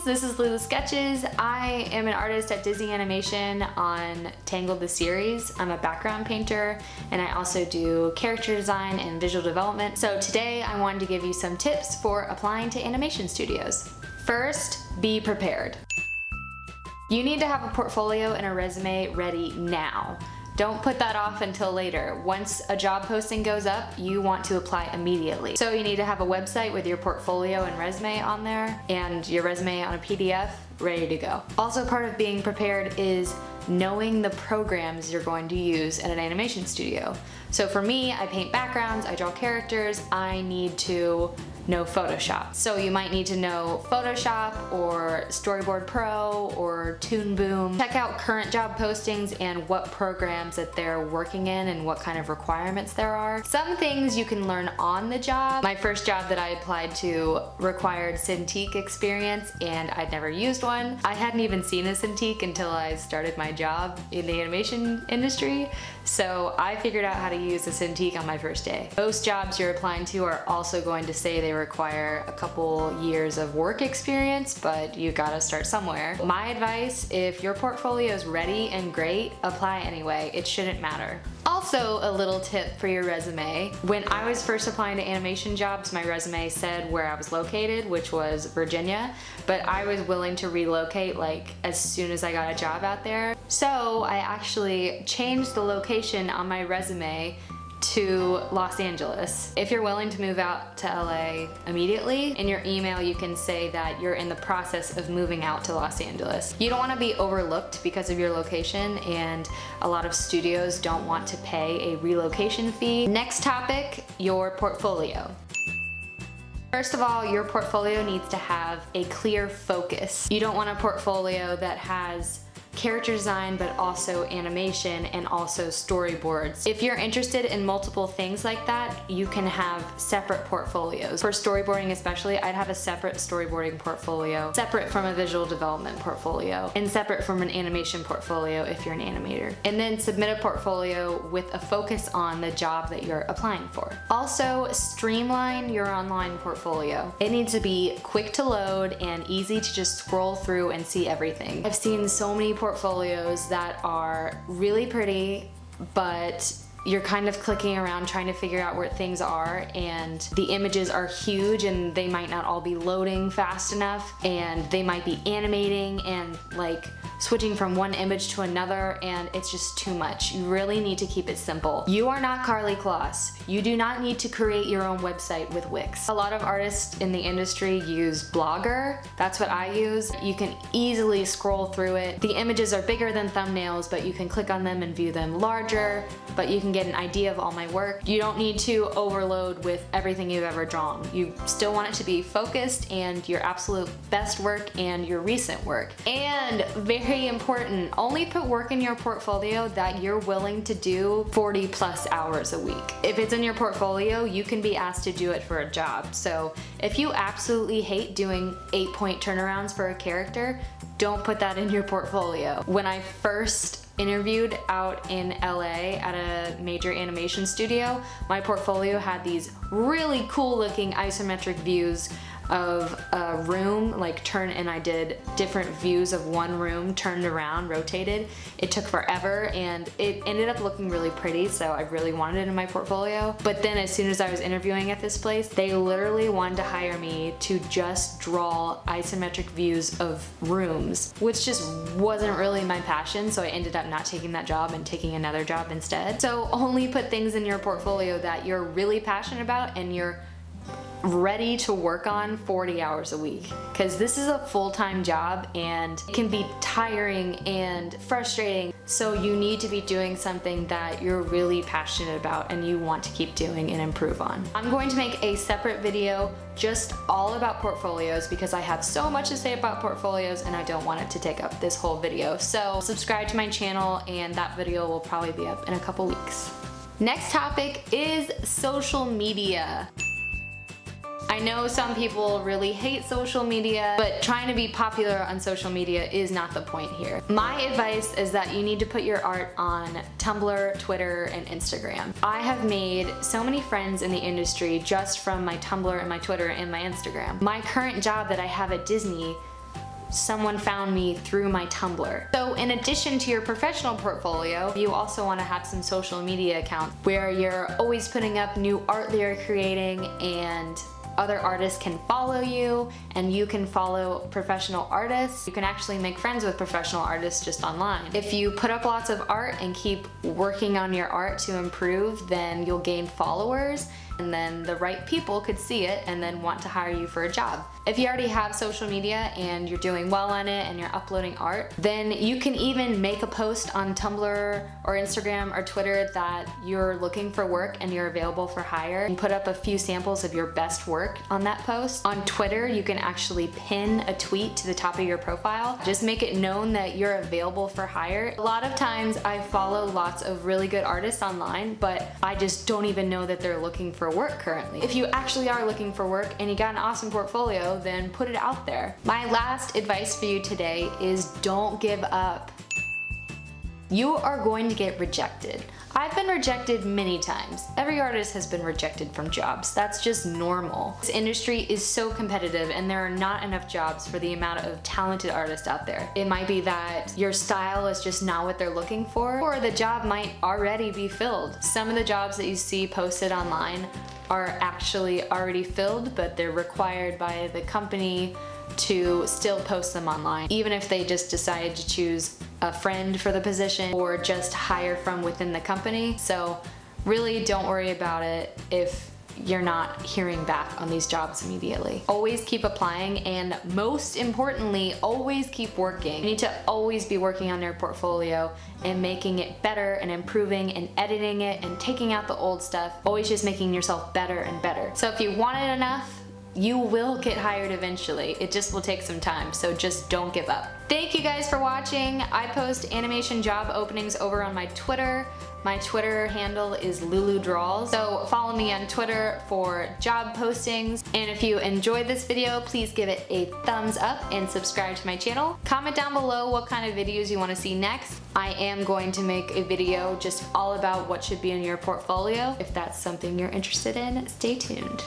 this is Lulu Sketches. I am an artist at Disney Animation on Tangled the series. I'm a background painter and I also do character design and visual development. So today I wanted to give you some tips for applying to animation studios. First, be prepared. You need to have a portfolio and a resume ready now. Don't put that off until later. Once a job posting goes up, you want to apply immediately. So you need to have a website with your portfolio and resume on there and your resume on a PDF ready to go. Also, part of being prepared is knowing the programs you're going to use in an animation studio. So for me, I paint backgrounds, I draw characters, I need to know Photoshop. So you might need to know Photoshop or Storyboard Pro or Toon Boom. Check out current job postings and what programs that they're working in and what kind of requirements there are. Some things you can learn on the job. My first job that I applied to required Cintiq experience and I'd never used one. I hadn't even seen a Cintiq until I started my job in the animation industry. So I figured out how to use a Cintiq on my first day. Most jobs you're applying to are also going to say they require a couple years of work experience, but you gotta start somewhere. My advice, if your portfolio is ready and great, apply anyway. It shouldn't matter. Also, a little tip for your resume. When I was first applying to animation jobs, my resume said where I was located, which was Virginia, but I was willing to relocate like as soon as I got a job out there. So I actually changed the location on my resume to Los Angeles. If you're willing to move out to LA immediately, in your email you can say that you're in the process of moving out to Los Angeles. You don't want to be overlooked because of your location, and a lot of studios don't want to pay a relocation fee. Next topic, your portfolio. First of all, your portfolio needs to have a clear focus. You don't want a portfolio that has character design but also animation and also storyboards. If you're interested in multiple things like that, you can have separate portfolios. For storyboarding especially, I'd have a separate storyboarding portfolio, separate from a visual development portfolio, and separate from an animation portfolio if you're an animator. And then submit a portfolio with a focus on the job that you're applying for. Also, streamline your online portfolio. It needs to be quick to load and easy to just scroll through and see everything. I've seen so many portfolios that are really pretty, but you're kind of clicking around trying to figure out where things are, and the images are huge and they might not all be loading fast enough, and they might be animating and like switching from one image to another, and it's just too much. You really need to keep it simple. You are not Karlie Kloss. You do not need to create your own website with Wix. A lot of artists in the industry use Blogger. That's what I use. You can easily scroll through it. The images are bigger than thumbnails, but you can click on them and view them larger, but you can get an idea of all my work. You don't need to overload with everything you've ever drawn. You still want it to be focused and your absolute best work and your recent work. And very important, only put work in your portfolio that you're willing to do 40+ hours a week. If it's in your portfolio, you can be asked to do it for a job. So if you absolutely hate doing 8-point turnarounds for a character, don't put that in your portfolio. When I first interviewed out in LA at a major animation studio, my portfolio had these really cool looking isometric views of a room, like and I did different views of one room turned around, rotated. It took forever and it ended up looking really pretty, so I really wanted it in my portfolio. But then as soon as I was interviewing at this place, they literally wanted to hire me to just draw isometric views of rooms, which just wasn't really my passion, so I ended up not taking that job and taking another job instead. So only put things in your portfolio that you're really passionate about and you're ready to work on 40 hours a week, because this is a full-time job and it can be tiring and frustrating. So you need to be doing something that you're really passionate about and you want to keep doing and improve on. I'm going to make a separate video just all about portfolios because I have so much to say about portfolios and I don't want it to take up this whole video. So subscribe to my channel and that video will probably be up in a couple weeks. Next topic is social media. I know some people really hate social media, but trying to be popular on social media is not the point here. My advice is that you need to put your art on Tumblr, Twitter, and Instagram. I have made so many friends in the industry just from my Tumblr and my Twitter and my Instagram. My current job that I have at Disney someone found me through my Tumblr. So in addition to your professional portfolio, you also want to have some social media accounts where you're always putting up new art that you're creating, and other artists can follow you and you can follow professional artists. You can actually make friends with professional artists just online. If you put up lots of art and keep working on your art to improve, then you'll gain followers, and then the right people could see it and then want to hire you for a job. If you already have social media and you're doing well on it and you're uploading art, then you can even make a post on Tumblr or Instagram or Twitter that you're looking for work and you're available for hire, and put up a few samples of your best work on that post. On Twitter, you can actually pin a tweet to the top of your profile. Just make it known that you're available for hire. A lot of times I follow lots of really good artists online, but I just don't even know that they're looking for work currently. If you actually are looking for work and you got an awesome portfolio, then put it out there. My last advice for you today is don't give up. You are going to get rejected. I've been rejected many times. Every artist has been rejected from jobs. That's just normal. This industry is so competitive and there are not enough jobs for the amount of talented artists out there. It might be that your style is just not what they're looking for, or the job might already be filled. Some of the jobs that you see posted online are actually already filled, but they're required by the company to still post them online, even if they just decided to choose a friend for the position or just hire from within the company. So really don't worry about it if you're not hearing back on these jobs immediately. Always keep applying, and most importantly, always keep working. You need to always be working on your portfolio and making it better and improving and editing it and taking out the old stuff, always just making yourself better and better. So if you want it enough, you will get hired eventually. It just will take some time, so just don't give up. Thank you guys for watching. I post animation job openings over on my Twitter. My Twitter handle is LuluDraws. So follow me on Twitter for job postings. And if you enjoyed this video, please give it a thumbs up and subscribe to my channel. Comment down below what kind of videos you want to see next. I am going to make a video just all about what should be in your portfolio. If that's something you're interested in, stay tuned.